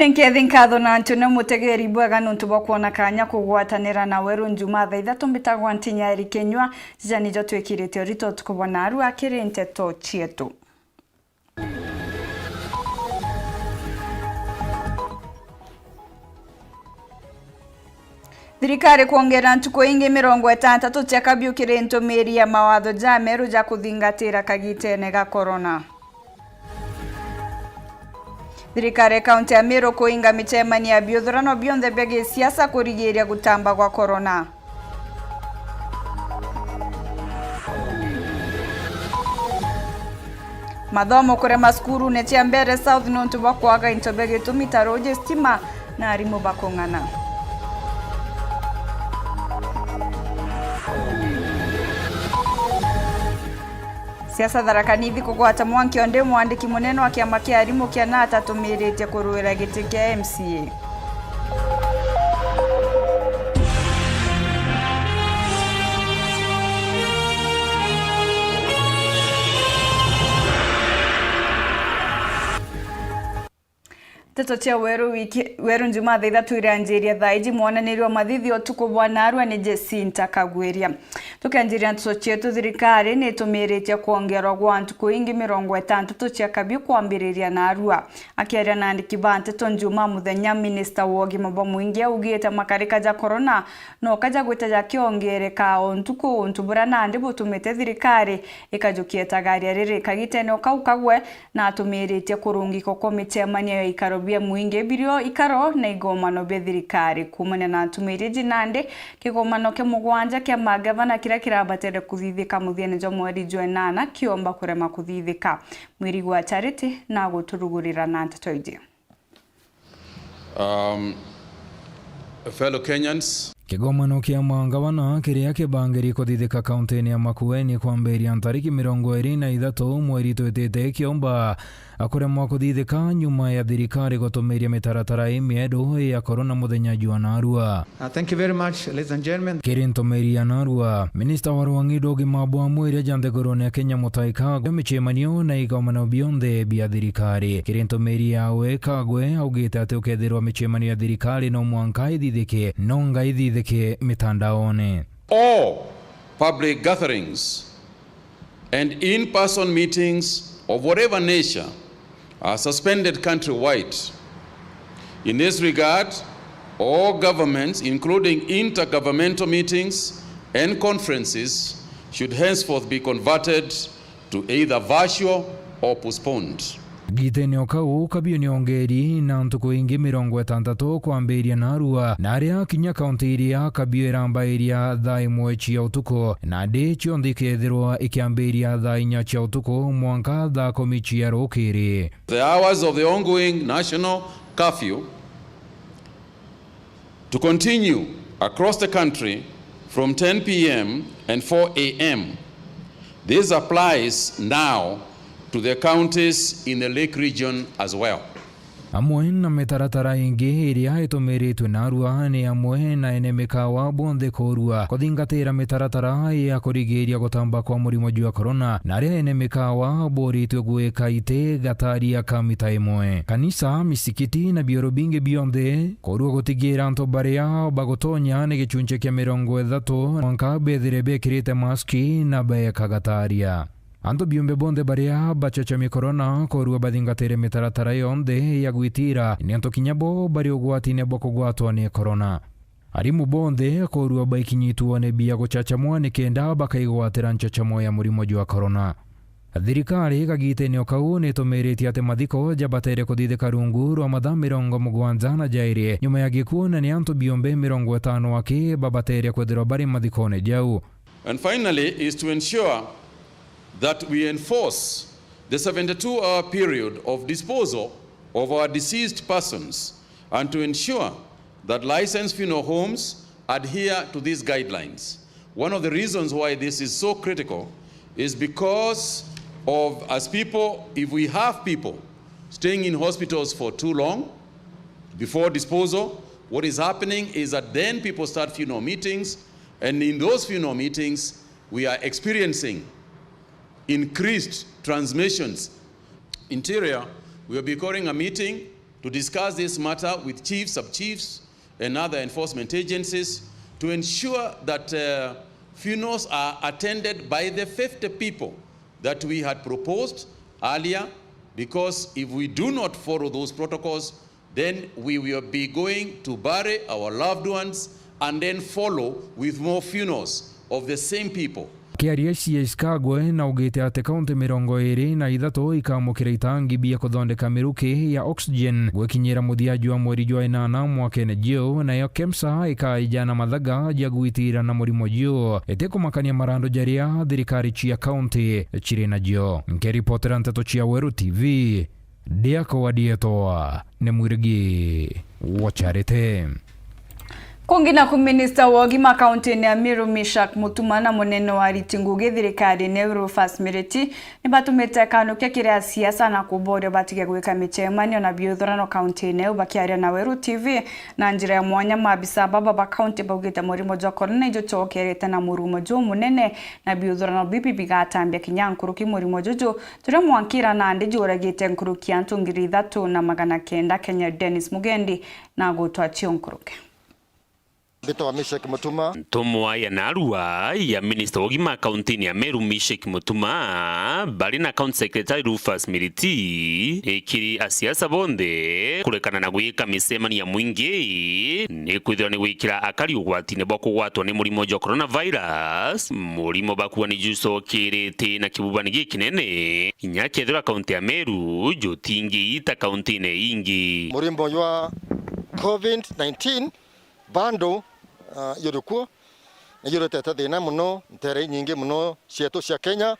Nkethinkatho na ntune mutegeri bwaga nuntu bwa kuona kanya kugwatanira na Weru Njumaa Thaa Ithatu mbitagwa Ntinyari Kenywa jani jo twikirite orito tukubona aru akiri nteto chietu. Thirikari kuongera ntuko ingi 60 cia kabyukire ntumiri ya mawatho ja meru ja kuthingatira kagitene ga corona. Thirikari kaunti ya Meru kuinga michemani ya biuthurano bionthe bya siasa kurigiria gutamba kwa corona. Mathomo kure maskuru ne cia mbere South nuntu bwa kwaga into bya gitumi taroje stima na arimu bakongana. Siasa tharakanithi kugwata mwanki onde mwandiki munene wa kiama kia arimu kia Thaa Ithatu mirite kuruira giti kia MCA. Teto cia Weru Njumaa Thaa Ithatu iranjiria thaiji mwananirio mathithi otuko bwana arua ni Jesinta Kagweria. Tukanjiria ntuso chietu thirikari ni tumiritie kuongerwa gwa ntuko ingi 60 cia kabyu kwambiriria na arua. Akiaria na andiki ba Nteto Njumaa muthenya minister wa ugima bwa muingi augite makarika ja corona no kaja gwitaja kiongereka ontuko ontubura na ndi butumite thirikari ikajukia tagaria riri kagitene okaukagwe na tumiritie kurungiko kwa michemani ya ikaro bia muingi birio ikaro na igomano bia thirikari kumana na tumiri jinande kigomano ke mugwanja ke magavana kira kirabatere kuthithika muthiene jo mweri Jwenana kiomba kurema kuthithika mwiri gwa charity na guturugurira na Nteto iji. Fellow Kenyans, kigomano kia magavana kiria kibangiri kuthithika kaunti ya Makueni kwambiria tariki 23 mweri twitite kiomba akuremwa kuthithika nyuma ya thirikari gutumiria mitaratara imiedu ya corona muthenya Jwana arua. Thank you very much, ladies and gentlemen. Kirintumiria na arua minister wa Rwangido ugima bwa mwiri Janthegurune Kenya mutaika michemanio na igomano bionthe bia thirikari. Kirintumiria we Kagwe augite ati ukethirwa michemanio ya thirikari no mwanka ithithike no ngaithithike mitandaone. All public gatherings and in-person meetings of whatever nature are suspended countrywide. In this regard, all governments, including intergovernmental meetings and conferences, should henceforth be converted to either virtual or postponed. Gitene okau kabio ni ongeri na ntuko ingi 60 kwambiria na arua na aria kinya kaunti iria kabio iramba iria Thaa 1 cia utuko na ndi chionthe kethirwa ikiambiria Thaa 4 cia utuko mwanka Thaa 10 cia rukiri. The hours of the ongoing national curfew to continue across the country from 10 p.m. and 4 a.m. This applies now to the counties in the Lake region as well. Amwe na mitaratara ingi iria itumiritwe na arua ni amwe na enemekawa bonthe korua kuthingatira mitaratara ya kurigiria gutamba kwa murimo jwa corona na aria enemekawa boritwe gwika ite gataria kamita imwe. Kanisa, misikiti na bioro bingi bionthe korua gutigira anto baria bagotonya ni gichunche kia 30 mwanka bethire bekirite maski na beka gataria. Anto biumbe bonde baria bachachami corona korua bathingatire mitaratara yonthe ya gwitira ni anto kinyabo bari ugwatine boko gwatwa ni corona. Arimu bonde korua baikinyitwa ne bia guchachamwa ni kenda bakaigwatira nchachamo ya murimo jwa corona. Thirikari kagitene okau ni tumiriti ate mathiko jabatere kuthithika rungu rwa mathaa 70 na jairi nyuma ya gikuo na ni anto biumbe 50 wake babatere kwethirwa bari mathikone jau. And finally is to ensure that we enforce the 72-hour period of disposal of our deceased persons and to ensure that licensed funeral homes adhere to these guidelines. One of the reasons why this is so critical is because of, as people, if we have people staying in hospitals for too long before disposal, what is happening is that then people start funeral meetings, and in those funeral meetings, we are experiencing increased transmissions. Interior, we will be calling a meeting to discuss this matter with chiefs, sub-chiefs, and other enforcement agencies to ensure that funerals are attended by the 50 people that we had proposed earlier, because if we do not follow those protocols, then we will be going to bury our loved ones and then follow with more funerals of the same people. Kiaria Chicago na ugite ate kaunti 23 ikamukira itangi bia kuthondeka miruki ya oxygen gwekinyira muthiaju wa mweri jwa 8 mwakene jio, na yo KEMSA ikaijana mathaga jagwitira na murimo jio etikumakania marando jaria thirikari chia kaunti chiri na jio. Nkeripotera Nteto chia Weru TV Diako wadietoa ne mwirigi wacharite. Kungina ku Minister wa Ugima County ya Meru Mishak Mutuma na munene wa ritinguge thirikari ne Weru First Miriti ni batumete kanu kia kiria siasa na kubode batige gwika michemanio na biuthurano county ne ubakiaria na Weru TV na njira ya mwanya mabisa baba ba county baugite murimo jwa corona ijo chokerete na murumo jo munene na biuthurano bibi bigatambia kinyankuru ki murimo jojo ture mwankira na andi joragite nkuruki antu ngiri 3 na magana kenda Kenya Dennis Mugendi na gotwa chionkuruke. Bito wa Mishek Mutuma Tomwa ya narua ya Minister wa Ugima County ya Meru Mishek Mutuma bali na County Secretary Rufus Miriti ekiri asiasa bonde kurekana na gwika misemani ya mwingi ni kwithira ni gwikira akari ugwatine bwa kugwatwa ni murimo wa coronavirus murimo bakuwa ni juso kirete na kibubani gikinene inyakethira County ya Meru jotingi ita county ne ingi murimo wa COVID-19 bando yorukuo yorotete thina muno ntere nyingi muno cietu cia Kenya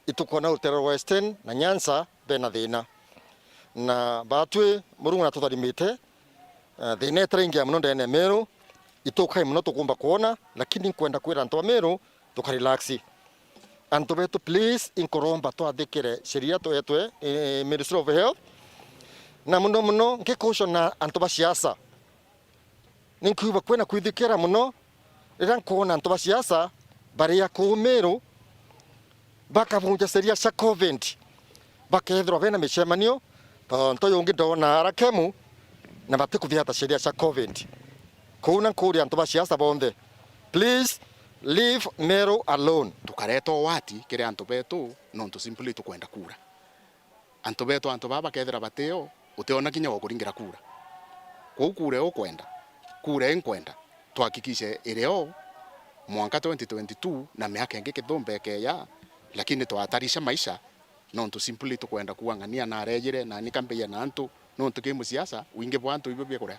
itukona utero western na Nyanza bena thina na batwe murungu na tutharimite thina trengia muno ndene Meru itukai muno tukumba kuona, lakini kwenda kwira antu Meru tukarelaxi antu betu please inkoromba twathikire sheria twetwe Ministry of Health na muno ngikushona antu ba siasa ninkuba kwena kwithikira muno rira kuona antu ba siasa bari ya ku Meru bakavunja sheria cia COVID bakethirwa bena micemanio tonto yungi ndona arakemu na batikuthia sheria cia COVID kuna kuri antu ba siasa bonde please leave Meru alone. Tukareto wati kire antu betu nontu simply tukwenda kura antu betu antu baba kethira bateo uteona kinya gukuringira kura kure ukwenda kura enkwenda tuhakikishe ireo mwaka 2022 na miaka ingi kithumbe keya, lakini twatarisha maisha nontu simply tukwenda kuangania na rejire na nikambeya na antu nontu kimu siasa wingi bwa antu ibyo byekore,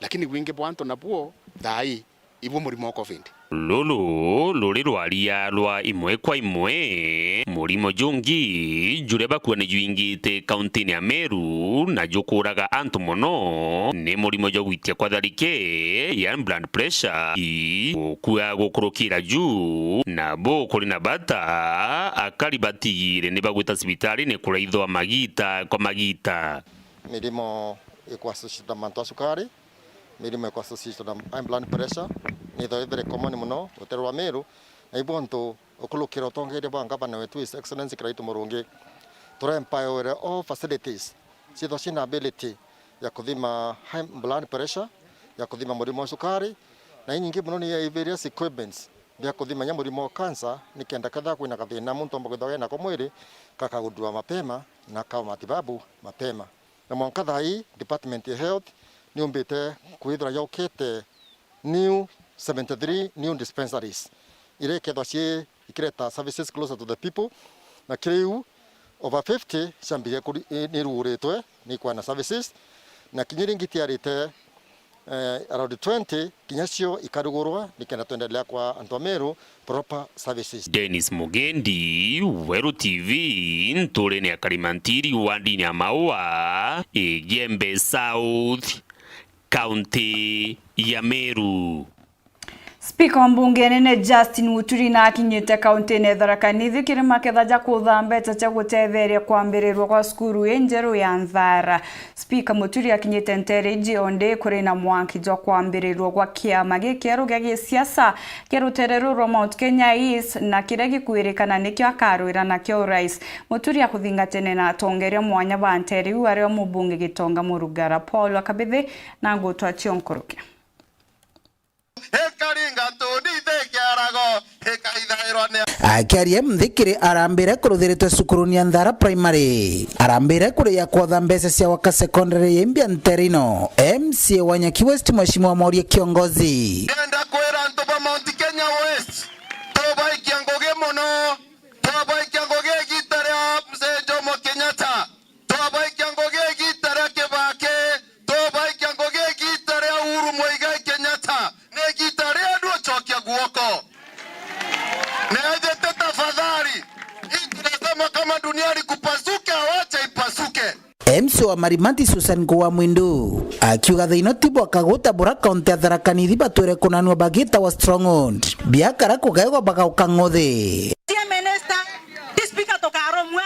lakini wingi bwa antu nabuo thai ibu murimo COVID lolo lori rwaria rwa imwe kwa imwe murimo jungi jure bakuwa ni juingite county ya Meru na jukuraga antu mono ni murimo jo gwitia kwa tharike ya blood pressure kuya gukurukira juu na bo kuri na bata akari batigire ni bagwita sibitari ni kuraithwa magita kwa magita mirimo ikwasishita mantu sukari mirimo ikwasishita blood pressure ni very common muno uterwa Meru na ibonto okulukira tongere banga bana wetu His Excellency Kiraitu Murungi tura empower all facilities sitho sina ability ya kuthima high blood pressure ya kuthima murimo wa sukari na nyingi muno ni various equipments bya kuthima murimo wa cancer nikenda kadha kwina kathina muntu mbogithoe na komwiri kakagundua mapema na kama matibabu mapema na mwankatha hii Department of Health ni umbite kuithira yokete new 73 new dispensaries ire kedwa cie ikireta services closer to the people na kriu over 50 shambia ni ruretwe ni kwa na services na kinyiringiti arite around 20 kinyacio ikarugurwa nikenda tuendelea kwa antu Meru proper services. Dennis Mugendi, Weru TV, ntore ni akarimantiri wa dini ya maua Igembe South County ya Meru. Speaker wa mbunge nene Justin Muturi na akinyite kaunti ne Tharaka Nithi kirima kethaja kuthambeta cha gutetheria kwambirirwa kwa skuru enjeru ya Thara. Speaker Muturi akinyite ntereji onde kuri na mwanki jwa kwambirirwa kwa kiama gikeru gya siasa keruterero ro Mount Kenya East na kiregi kuirikana nikyo akarwira na kyo rais. Muturi akuthingatene na atongeria mwanya ba nteri wari mubunge Gitonga Murugara Paul Akabithi na ngotwa chionkoroke. Akiaria mthikiri arambire kuruthiritwe cukuru ni Thara Primary arambire kuri ya kwatha mbeca cia waka secondary yembia nterino MCA wa Nyaki West Mheshimiwa Mauria Kiongozi enda kwera ntoba Mount Kenya West toba ikiangoge mono toba ikiangoge gitare mzee Jomo Kenyatta toba ikiangoge gitare Kibaki toba ikiangoge gitare Uhuru Muigai Kenyatta ne gitare ndo chokia guoko neje tafadhali tunasema kama dunia likupasuke awacha ipasuke. MCA wa Marimati Susan Kuwa Mwindu akiuga thino tibo akaguta bura kaunti ya Tharaka Nithi batwire kunanwa bagita wa stronghold biakara kugego bagauka ngothe minister speaker to karomwe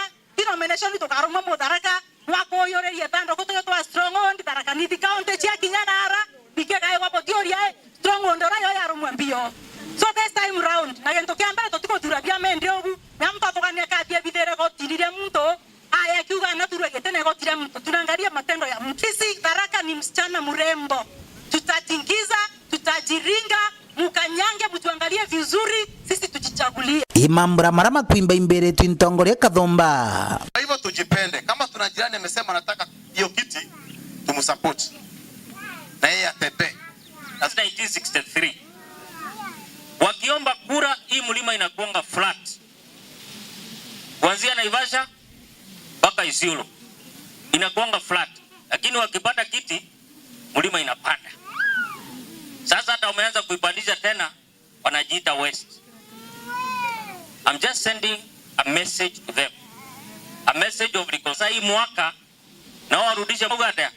nomination to karomwe Tharaka wakoyoreria tando kutoka stronghold Tharaka Nithi kaunti chia kinyanara bikega wapo dioria stronghold rayo ya romwe mbio. So this time round nagento kiambere totiko turabia mendiogu na mtu atokania kati ya bidere gotirire mtu aya kiuga na turwegete gotire mtu tunaangalia matendo ya mtu. Sisi Tharaka ni msichana mrembo, tutatingiza tutajiringa mukanyange mtuangalie vizuri sisi tujichagulie imambura marama kuimba imbere twintongoria kathomba. Kwa hivyo tujipende, kama tuna jirani amesema anataka hiyo kiti tumsupport na yeye atepe. Na 1963 wakiomba kura hii mlima inakuanga flat kuanzia Naivasha mpaka Isiolo inakuanga flat, lakini wakipata kiti mlima inapanda. Sasa hata wameanza kuipandisha tena, wanajiita West. I'm just sending a message to them, a message of reconciliation. Mwaka na warudisha Mugatea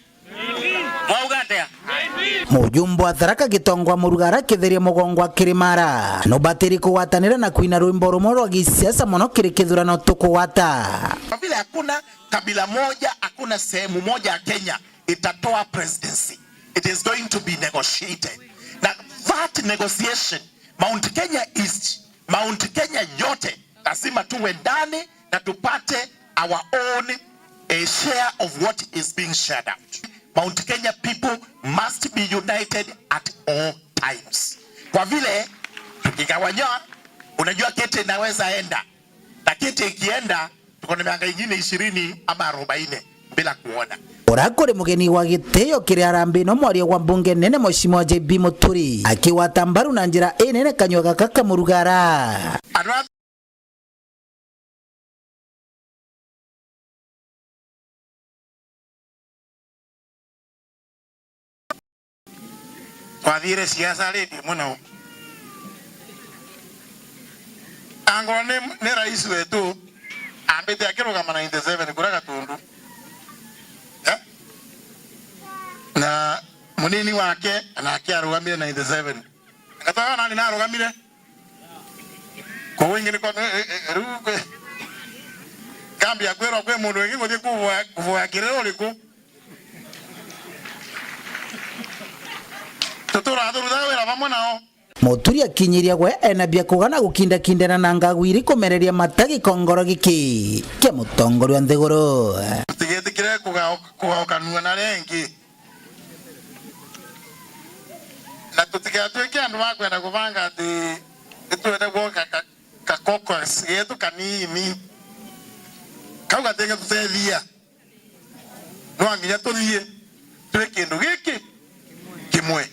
mujumbo wa Tharaka Gitongwa Murugara kitheria mugongwa Kirimara no batiri kuwatanira na kuina rwimbo rumwe rwa gisiasa muno kiri kithurano tukuwata. Kwa vile hakuna kabila moja, hakuna sehemu moja ya Kenya itatoa presidency, it is going to be negotiated. Na that negotiation Mount Kenya East, Mount Kenya yote lazima tuwe ndani na tupate our own a share of what is being shared out. Mount Kenya people must be united at all times. Kwa vile tukigawanya, unajua kete inaweza enda, na kete ikienda tuko na miaka ingine 20 ama 40 bila kuona. Urakore mugeni wa giteo kiri arambe no mwaria wa mbunge nene Mheshimiwa JB Muturi akiwata mbaru na njira nene kanywa kaka Murugara. Kwa vile siasa lidi muno angone ne rais wetu ambete akiruga mana 97 kuraga tundu na munini wake anakiarugamire 97 akatoka nani narugamire kwa wengine kwa ruke kambi akwero kwa mundu wengi ngoje kuvoya kirero liku Muturi akinyiria gwe enabia kugana gukinda kindana na ngagwiri komereria matagi kongoro giki kia mutongori wa nthiguru tigetikire kugaokanua na rengi na tutigatwike andu bakwenda kubanga ati twende gwoka kakokos yetu kanini kauga tenge tutethia no anginya tuthie twe kindu giki kimwe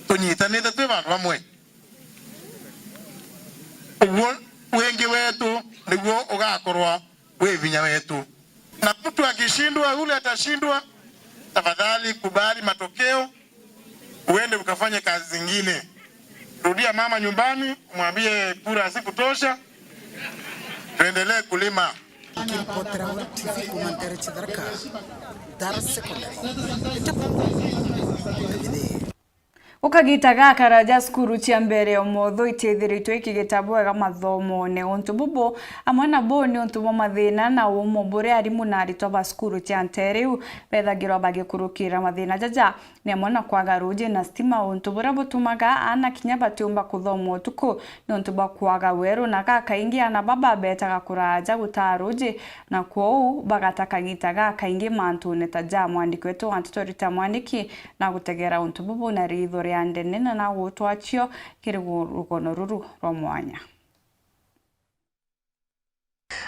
tunyitanite twe bandu bamwe uwo wengi wetu niguo ugakorwa we vinya wetu na mtu akishindwa yule atashindwa. Tafadhali kubali matokeo, uende ukafanye kazi zingine. Rudia mama nyumbani, mwambie kura hasikutosha, tuendelee kulima. Ukagita gaka raja skuru cia mbere omotho itithiritwe ikigitabo wega mathomo ne ontu bubo amwana boni ontu bo mathina na umo bure arimu na arito ba skuru cia nteriu bethagirwa bagikurukira mathina jaja ne amwana kwaga ruje na stima ontu bura butumaga ana kinya batiumba kuthomo tuko ne ontu ba kwaga weru na gaka ingi ana baba betaga kuraja gutaruje na kwou bagataka gita gaka ingi mantu ne taja mwandiki wetu antutorita mwandiki na gutegera ontu bubo na ritho andene na gutwachio kiri rugono ruru rwa mwanya.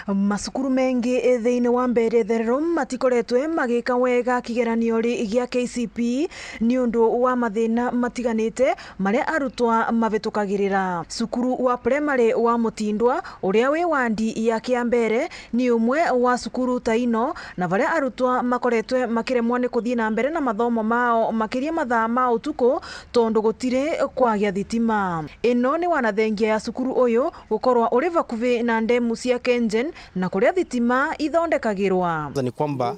Masukuru mengi thiini wa mberetherero matikoretwe magika wega kigeranio gia KCP ni undu wa mathina matiganite maria arutwa mavitukagirira. Sukuru wa primary wa Mutindwa uria wi wandi ya Kiambere ni umwe wa sukuru ta ino na varia arutwa makoretwe makiremwa ni kuthii na mbere na mathomo mao makiria mathaa ma utuku tondu gutire kwagia thitima. Ino ni wanathengia ya sukuru uyu gukorwa uri vakuvi na ndemu cia Kengen na kuria thitima ithondekagirwa. Ni kwamba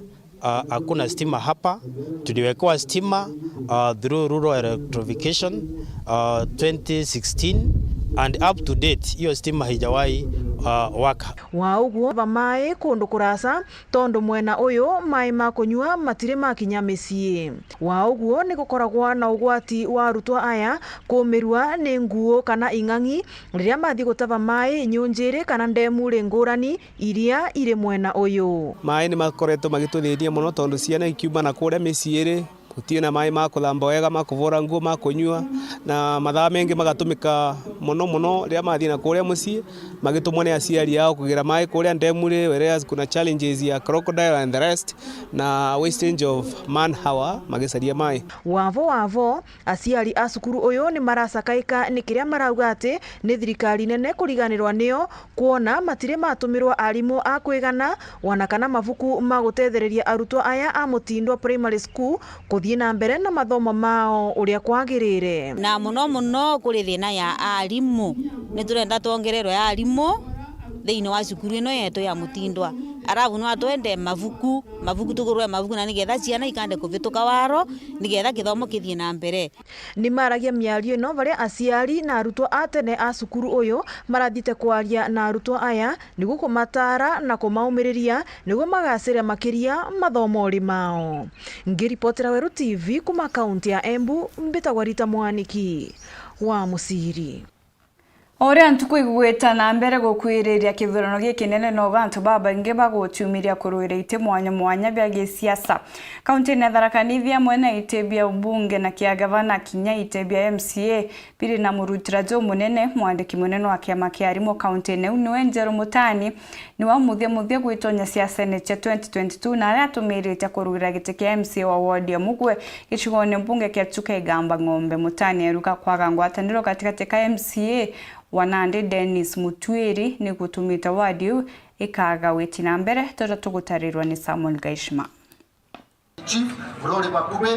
hakuna stima hapa. Tuliwekewa stima through rural electrification 2016 and up to date hiyo stima haijawahi waka. Wauguo bamai kundu kurasa tondu mwena uyu mai ma kunywa matire makinya micii. Wauguo ni gukoragwa na ugwati wa arutwa aya kumirwa ni nguo kana ing'ang'i riria mathi gutava mai nyunjiri kana ndemu ngurani iria ire mwena uyu. Mai ni makoretwo magituthiria muno tondu ciana ikiuma na kuria miciiri kutina mai ma kuthamba wega ma kuvora nguo ma kunywa na mathaa mengi magatumika muno ria mathi na kuria mucii magitumwa ni aciari yao kugira mai kuria ndemure whereas kuna challenges ya crocodile and the rest na wastage of manpower magicaria mai. Wavo aciari a cukuru uyu ni maracakaika ni kiria marauga ati ni thirikari nene kuriganirwa nio kuona matire matumirwa arimu a kwigana wana kana mavuku ma gutethereria arutwa aya a Mutindwa Primary School kuthii na mbere na mathomo mao uria kwagirire. Na muno kuri thina ya arimu ni turenda tuongererwe ya arimu thiini wa cukuru ino yetu ya Mutindwa. Arabu no atwende mavuku tugurwe mavuku na nigetha ciana ikande kuvituka waro nigetha githomo kithie na mbere. Ni maragia miario ino varia aciari na arutwa atene a cukuru uyu marathite kwaria na arutwa aya niguo kumatara na kumaumiriria niguo magacire makiria mathomo mao. Ngiripotera Weru TV kuma kaunti ya Embu, mbitagwa Rita Mwaniki wa Musiri. Ore antuko igweta na mbere gukwiriria kithurano gikinene no gantu baba inge bagutumiria kuruira ite mwanya bya gisiasa. Kaunti na Tharaka mwena itebia ubunge na kia gavana kinya itebia MCA pili na murutirajo munene mwandiki munene wa kiama kia arimo kaunti ne Weru Mutani ni wa muthia gwitonya siasa ne 2022 na atumirite kuruira gite kia MCA wa ward ya Mugwe gichigone mbunge kia Tuka Igamba Ng'ombe. Mutani eruka kwaga ngwataniro katika MCA wanande Dennis Mutwiri ni gutumita wadi ikaga weti na mbere tugutarirwa ni Samuel Gaishma. Chief Flori Bakube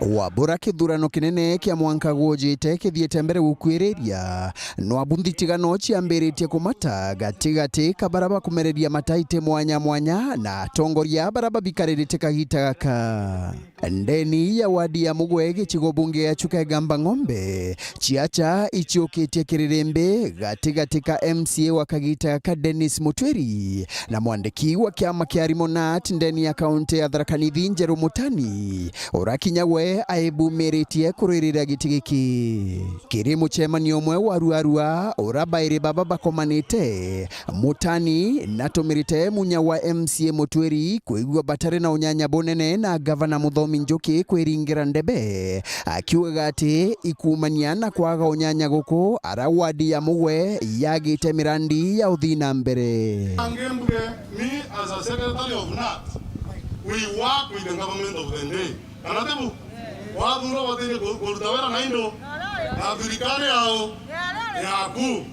wabura kithurano kinene kia mwanka gwojite kithiete mbere gukwiriria no abundi tigano ciambiritie kumata gatigati kabaraba kumereria mataite mwanya na tongoria baraba bikaririte kahita gaka. Ndeni ya wadi ya Mugwe gichigo bunge ya Tuka Igamba Ng'ombe chiacha ichioketie kirirembe gatigati ka MCA wa kagita gaka Dennis Mutwiri na mwandiki wa kiama kia Rimonat ndeni ya kaunti ya Tharaka Nithi Weru Mutani urakinyawe aibumeretie kuririra gitigiki kiri muchemanio mwe warua urabaire baba bakomanite Mutani natumirite munya wa MCA Mutwiri kuigwa batare na unyanya bonene na gavana Muthomi Njuki kwiringira ndebe akiuga ati ikumania na kwaga unyanya guku arawadi ya Mugwe yagite mirandi ya uthina mbere. Me as a secretary of NAT, we work with the government of the day. Anatebu waduro watini kurutawera na indo na thirikari yao yaku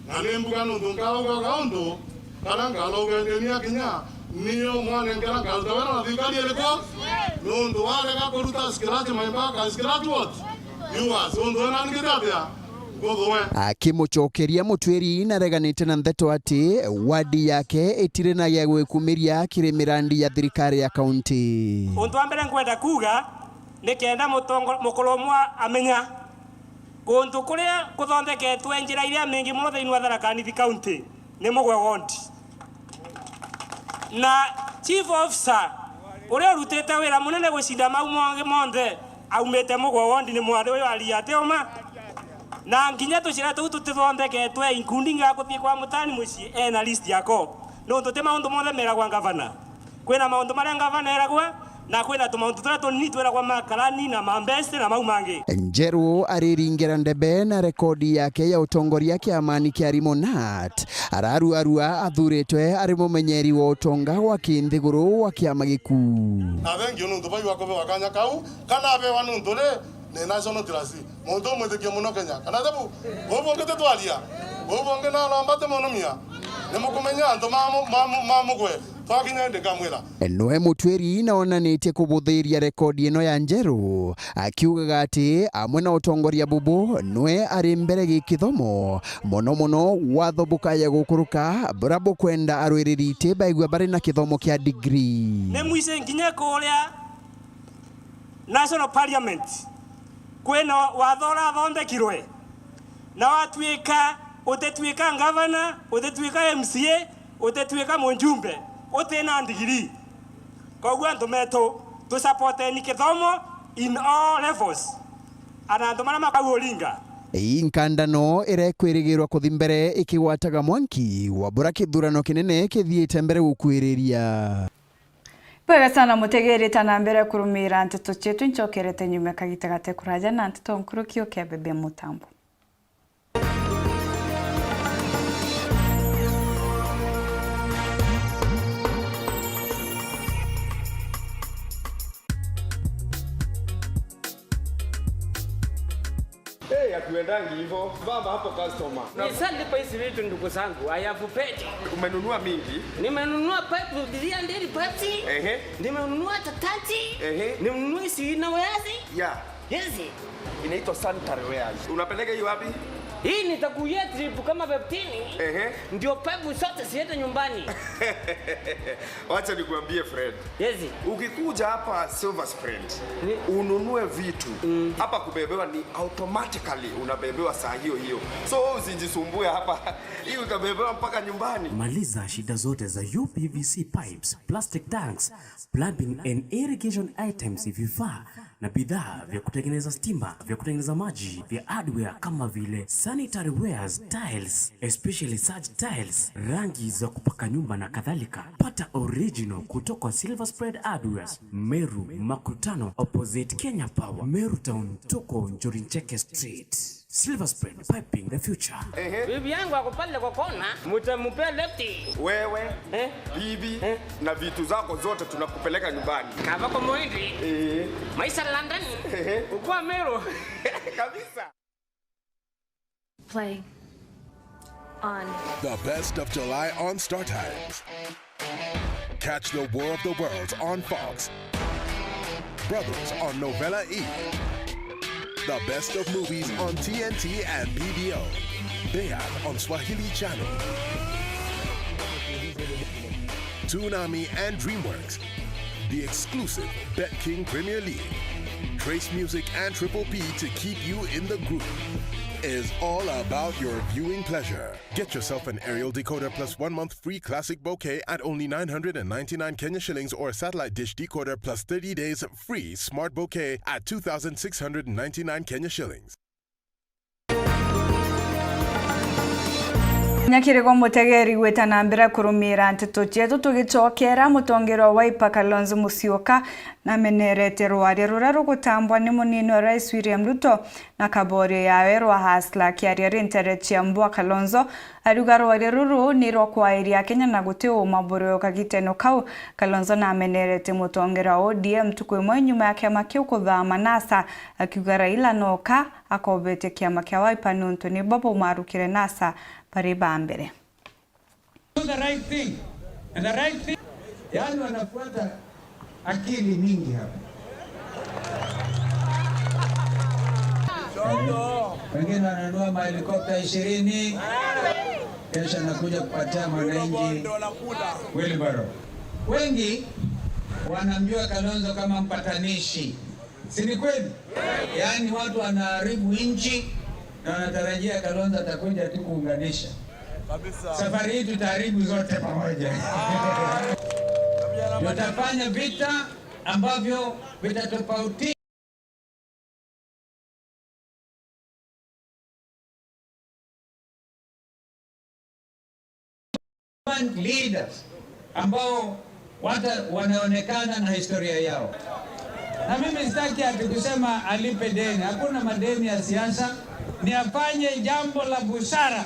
na nembuga no ndungao ga kaundo kana ngalo gendenia kinya niyo mwana ngara kurutawera na thirikari eleko no ndo wale ga kuruta scratch maimba ka scratch what you was ndo na ngiratia akimuchokeria Mutwiri na reganite na ndeto ati wadi yake itire na ya gwikumiria kiri mirandi ya thirikari ya kaunti. Untu ambere ngwenda kuga nikenda mukolomwa amenya kuntu kuria kuthondeketwe njira iria mingi muno thiini wa Tharaka Nithi County ni mugwe ward na chief officer uria rutite wira munene gucinda mau monthe aumite mugwe ward ni mwari uyu aliate oma na nginya tucira tu tutithondeketwe including akuthie kwa mutani muci ena list yako no tutema maundu mothe meragwa gavana kwina maundu maria gavana eragwa na kwina tumaundu turia tunini tweragwa makarani na mambese na mau mangi. Njeru ariringira ndebe na rekodi yake ya utongoria kiamani kia Rimonat ararua athuritwe ari mumenyeri wa utonga wa kinthiguru wa kiama giku na vengi nundu bai wako wakanya kau kana be wanundu le ne national trust mundu mwethikia muno Kenya kana tabu ubongete twalia ubonge na lombate monomia ne mukumenya andu mamugwe twakinya ndika mwira noe mutweri naonanitie kubuthiria rekodi ino ya Njeru akiugaga ati amwe na utongoria bubu noe ari mbere gikithomo muno wathobukaye gukuruka brabo kwenda arwiriri ite baigwa bari na kithomo kia degree ne mwise nginya kuria National Parliament kwena wathora thondekirwe na watwika utetwika governor utetwika MCA utetwika munjumbe utena ndigiri kogwa ntumeto tu support ni kithomo in all levels ana ntumana makaulinga inkandano irekwirigirwa kuthi mbere ikigwataga mwanki wa bura kithurano kinene kithiite mbere gukwiriria Pega sana mutegereta na mbere kurumira nteto chetu nchokerete nyume kagitagate kuraja na nteto nkurukio kia bebe mutambo. Hatuendangi hivyo. Baba hapo customer. Nisalipa hizi vitu ndugu zangu. I have paid. Umenunua mingi? Nimenunua pipe 300 Pepsi. Nimenunua tatati. Nimenunua sina wazi. Yeah. Yes. Inaitwa sanitary wares. Unapeleka hiyo wapi? Hii nitakuya trip kama 15. Ndio pipe zote siende nyumbani. Wacha nikuambie friend. Yes. Ukikuja hapa Silver Sprint, ununue vitu. Hapa kubebewa ni automatically unabebewa saa hiyo. So usijisumbue hapa. Hii utabebewa mpaka nyumbani. Maliza shida zote za UPVC pipes, plastic tanks, plumbing and irrigation items vifaa na bidhaa vya kutengeneza stima, vya kutengeneza maji, vya hardware kama vile sanitary wares, tiles, especially such tiles, rangi za kupaka nyumba na kadhalika. Pata original kutoka Silver Spread Hardwares, Meru Makutano opposite Kenya Power, Meru Town, Toko Njorincheke Street. Silver Spread, piping the future. Bibi yangu akupale kwa kona, mutamupe lefti. Wewe, bibi, na vitu zako zote tunakupeleka nyumbani. Kava kwa mwindi. Maisha London. Ukua Meru. Kabisa. Play on. The best of July on Star Times. Catch the War of the Worlds on Fox. Brothers on Novella E. The best of movies on TNT and BBO. Bayard on Swahili Channel. Toonami and DreamWorks. The exclusive Bet King Premier League. Trace Music and Triple P to keep you in the groove. Is all about your viewing pleasure. Get yourself an aerial decoder plus 1 month free classic bouquet at only 999 Kenya shillings or a satellite dish decoder plus 30 days free smart bouquet at 2,699 Kenya shillings. Nyakirego mutegeri gweta na mbere kurumira nteto chetu tugicokera mutongero wa Wiper Kalonzo Musyoka na menerete rwari ruraro gutambwa ni munini wa Rais William Ruto na kabore yawe rwa hasla kiaria internet chiambwa Kalonzo aruga rwari ruru ni rokwa Kenya na gute umaboro kagiteno kau Kalonzo na menerete mutongera ODM tukwimwe nyuma yake makiu kuthama NASA akiuga Raila noka akobete kiama kia Wiper nuntu ni babo marukire NASA pariba mbere. Do the right thing. And the right thing. Yani wanafuata akili mingi hapa. Wengine wananunua mahelikopta 20. Kesha nakuja kupatia mwananchi wheelbarrow. Wengi wanamjua Kalonzo kama mpatanishi. Si ni kweli? Yaani watu wanaharibu nchi na wanatarajia Kalonzo atakuja tu kuunganisha. Safari hii tutaharibu zote pamoja. Tutafanya vita ambavyo vitatofauti leaders ambao wanaonekana na historia yao. Na mimi sitaki ati kusema alipe deni. Hakuna madeni ya siasa. Ni afanye jambo la busara.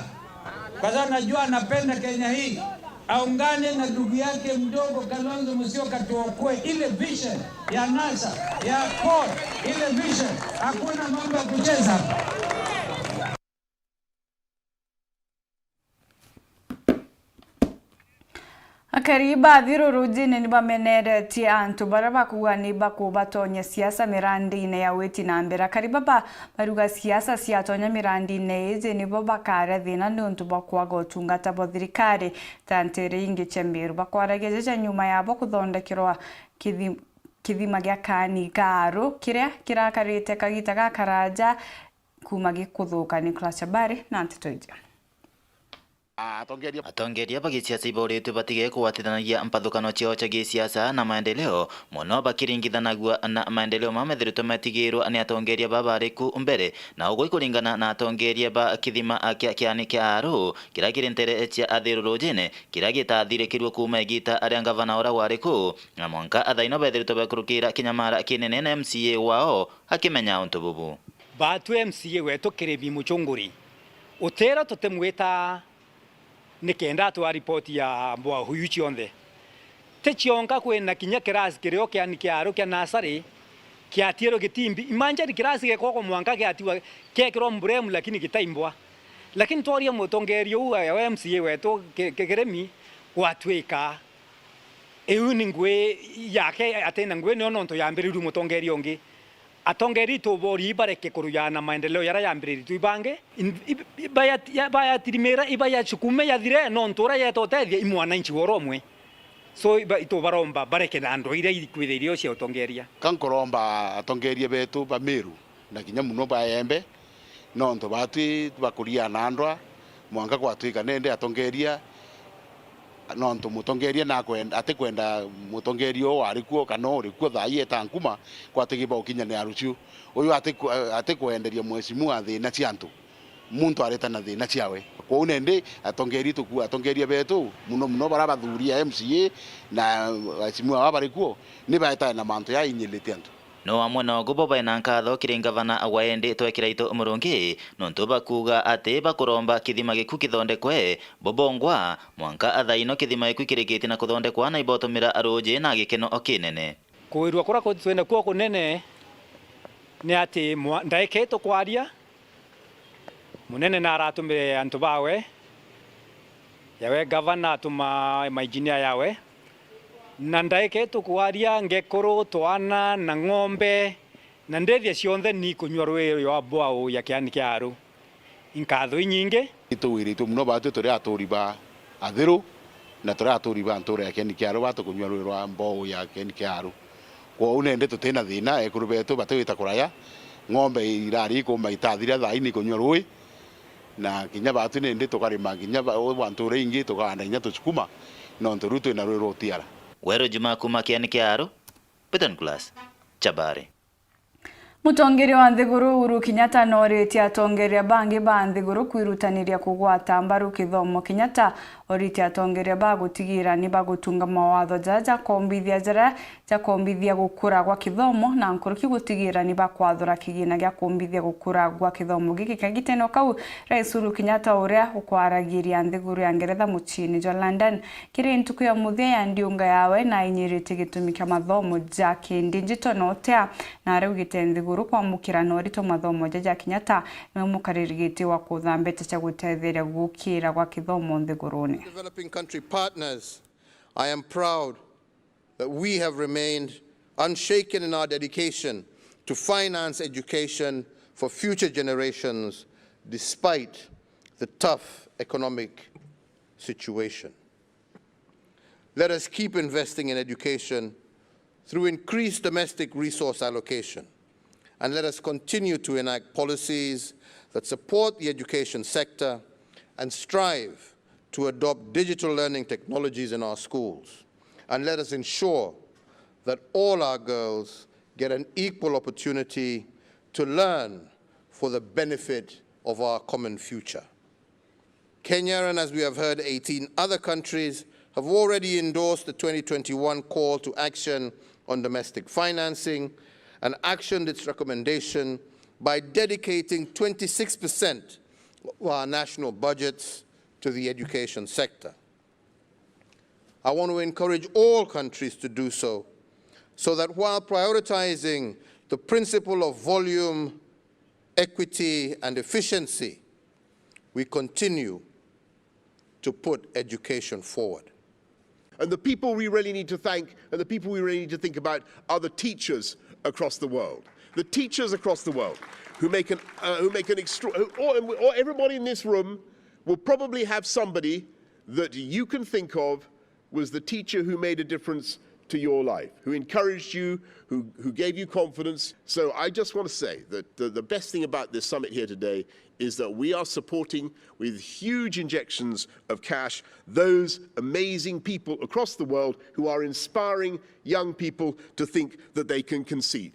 Kwa sababu najua anapenda Kenya hii. Aungane na ndugu yake mdogo Kalonzo Musyoka tuokoe ile vision ya NASA, ya CORD, ile vision. Hakuna mambo ya kucheza hapa. Akariba dhiro rujine ni bamenere ti antu baraba kuwani bako batonya siasa mirandi ine ya weti na mbera kariba ba baruga siasa siatonya mirandi ine eze ni bo bakare dhina nuntu bakwa gotungata bothirikari tantere ingi chembiru bakwaragejeje nyuma yabo kuthondekirwa kithima gya kani garu kiria kirakarite kagita gakaraja kuma gikuthuka Nicholas Chabari na Antitoija. Atongeria bagisiasa iboretwe batige kuwatithanagia mpathukano ciao cia gisiasa na maendeleo muno bakiringithanagua na maendeleo mamethiritwe matigirwo ni atongeria babariku mbere na ugo ikuringana na atongeria ba kithima kiani kia aru kiria kiri ntere cia athiru jene kiria gitathirikirwo kuma igita aria gavana ora wariku na mwanka athaino bethiritwe bakurukira kinyamara kinene na MCA wao akimenya untu bubu batu MCA wetu Kirebi Muchunguri utera tutemwita nikenda twa report ya mbwa huyu chionde te chionka kwena kinya kirasi kirio kiani kiaro kia nasari kiatiero gitimbi imanja di kirasi gekoko mwanka kiatiwa kekiro mbremu lakini kitaimbwa lakini toria mutongerio ya MCA wetu Kiremi watweka euni ngwe yake atena ngwe no nto yambiriru mutongerio ngi atongeri to bori bareke kuruyana maendeleo yara yambiriri tuibange baya tirimera ibaya chukume yathire no ntora yetotethia imwana inchi woromwe so ito baromba bareke na ndo ire ikwithirio cia utongeria kankoromba atongeria betu ba Meru na kinya muno ba Embe no nto batwi bakuria na ndwa mwanga gwatwika nende atongeria no nto mutongeria na kwenda atikwenda mutongerio warikuo kana urikuo thai etankuma kwatigiba ukinya ne aruchu uyu atikwenderia mwesimu thina ciantu muntu areta na thina ciawe ko unende atongeri tuku atongeria betu muno barabathuria MCA na mwesimu abarikuo ni baeta na manto ya inyelete antu no amwe no guboba na nkatho kiri gavana awaende twekira ito murungi nontu bakuga ati bakuromba kithima giku kithondekwe bobongwa mwanka athaino kithima giku kirikite na kuthondekwa na ibotomira aroje na gikeno okinene kuirwa kura ko twenda kuo kunene ni ati ndaiketo kwaria munene na aratumire antu bawe yawe gavana atuma engineer yawe na ndaiketo kwaria ngekoro twana na ng'ombe na ndethia cionthe ni kunywa rwero ya bwao ya kiani kiaru inkatho inyinge itwirito muno batu turi aturi ba athiru na turi aturi ba ntore ya kiani kiaru batu kunywa rwero ya bwao ya kiani kiaru kwa unende tutena thina ekuru betu batwita kuraya ng'ombe irari ko maitathira thaini kunywa rwi na kinya batu nende tukarima kinya bantu ringi tukanda nya tuchukuma no nturutu na rwero tiara Weru Njumaa kuma kiani kiaru Peton class Chabari Mutongeri wa Nthiguru Uhuru Kenyatta norite atongeria bangi ba Nthiguru kwirutaniria kugwata mbaru kithomo. Kenyatta orite atongeria ba gutigira ni bagutunga mawatho jaja kombithia njara ja kombithia gukura gwa kithomo na nkuruki gutigira ni bakwathura kigina gya kombithia gukura gwa kithomo giki kagiteno kau Rais Uhuru Kenyatta uria ukwaragiria Nthiguru ya Ngeretha muchini jo London kiri ntuku ya muthia ya ndiunga yawe na inyirite gitumi kya mathomo ja kindi njito notea na arugite Nthiguru kwa mukira norito mathomo jaja Kenyatta na mukaririgiti wa kuthambete cha gutetheria gukira gwa kithomo Nthiguruni. Developing country partners, I am proud that we have remained unshaken in our dedication to finance education for future generations despite the tough economic situation. Let us keep investing in education through increased domestic resource allocation, and let us continue to enact policies that support the education sector and strive to adopt digital learning technologies in our schools. And let us ensure that all our girls get an equal opportunity to learn for the benefit of our common future. Kenya, and as we have heard, 18 other countries have already endorsed the 2021 call to action on domestic financing and actioned its recommendation by dedicating 26% of our national budgets to the education sector. I want to encourage all countries to do so that while prioritizing the principle of volume, equity, and efficiency, we continue to put education forward. And the people we really need to thank and the people we really need to think about are the teachers across the world. The teachers across the world who make an or everybody in this room will probably have somebody that you can think of was the teacher who made a difference to your life, who encouraged you, who gave you confidence. So I just want to say that the best thing about this summit here today is that we are supporting with huge injections of cash those amazing people across the world who are inspiring young people to think that they can conceive.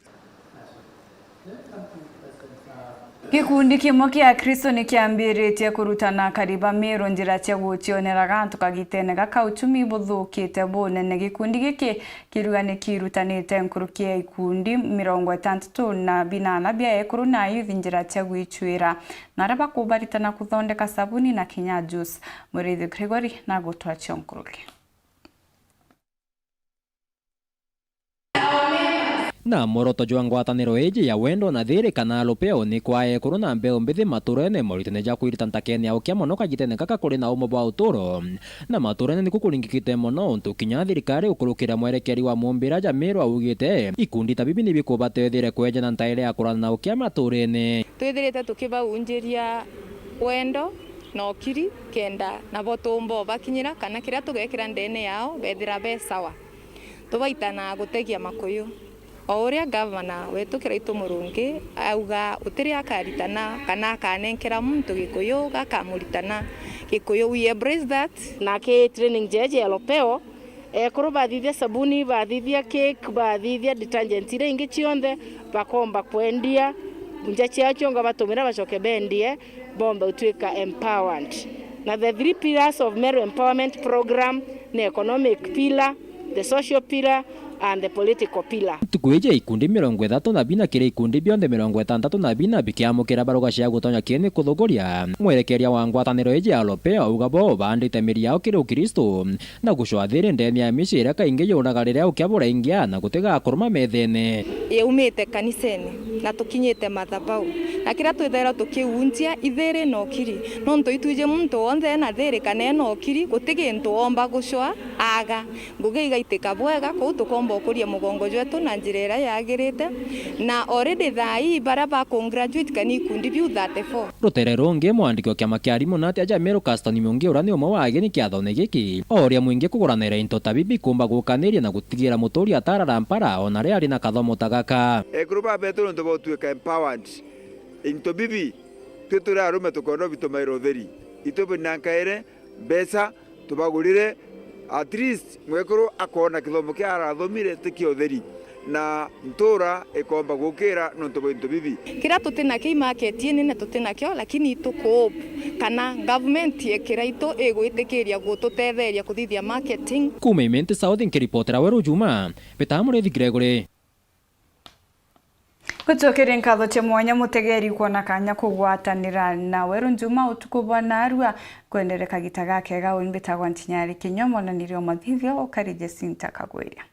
Gikundi kimwe kia Kristo nikiambiritie kurutana kariba mero njira cia gucionera gantu kagitene gaka uchumi buthukite bunene. Gikundi giki kiruga nikirutanite nkurukia ikundi 68 bia ekuru na youth njira cia gwichuira naraba kubaritana kuthondeka sabuni na kinya juice. Murithi Gregory na gutwachia nkuruki. Na moroto jwa ngwataniro eji ya wendo na thiri kana lupeo ni kwae kuruna mbeo mbithi maturene moritene ja kwirita ntakene au kia mono kagitene kaka kuri na umo bwa uturo na maturene ni kukuringikite mono untu kinya thirikari ukurukira mwerekeri wa mumbira Jamiru augite ikundi tabibi ni bikubate thire kweja na ntaire ya kurana na ukia maturene twithirite tukibaunjiria wendo no kiri kenda na botumbo bakinyira kana kiria tugekira ndene yao bethira be sawa tubaitana gutegia makuyu Oria governor wetu kiraitu murungi auga utiri akaritana kana kanenkera muntu gikuyu gakamuritana gikuyu we embrace that na ke training jeje elopeo kuru bathithia sabuni bathithia cake bathithia detergent ire ingi cionthe bakomba kwendia nja ciacio nga batumira bacoke bendie bomba utwika empowered na the 3 pillars of Meru empowerment program the economic pillar, the social pillar and the political pillar. Tukueje ikundi 32 kire ikundi bionde 64 bikiamukira baruga cia gutonya kieni kuthuguria mwerekeria wa ngwataniro eje alopea auga bo bandite miri yao kire ukristo na gucwathire ndeni ya micira kaingi yunaga riria ukiabura ingia na gutega kuruma methene yeumite kaniseni na tukinyite mathabau na kira twithera tukiunjia ithere no kiri no nto ituje muntu onde na there kana no kiri gutigi ntu omba gucwa aga ngugeiga itika bwega ko tukomba kuria mugongo jwetu na njirera yagirite na already thai baraba congratulate kani kundi biu 34 rutere rungi mwandikio kiama kia arimu na atia Jamiru Castoni mungi urani umwe wa ageni kia thone giki oria mwingi kuguranira into tabibi kumba gukaniria na gutigira muturi atarara mpara ona ria ari na kathomo tagaka grupa betu ndo botuika empowered into bibi tutura arume tukono bitomairo theri itobe nankaire besa tubagurire at least mwekuru akona kithomo kia arathomire tikio theri na ntura ekomba gukira nonto bintu bibi kira tutina ki market yene na tutina kyo lakini tuko kana government yekiraito egwitikiria gututetheria kuthithia marketing kumemente Southern kiripotera Weru Njumaa Murithi Gregory Kuchokere nkatho cha mwanya mutegeri kuona kanya kugwatanira na Weru Njumaa utuku bwana arua kwendereka gitaga kega wimbitagwa ntinyari kinyomo na nirio mathithio ukarije Sinta Kagweria.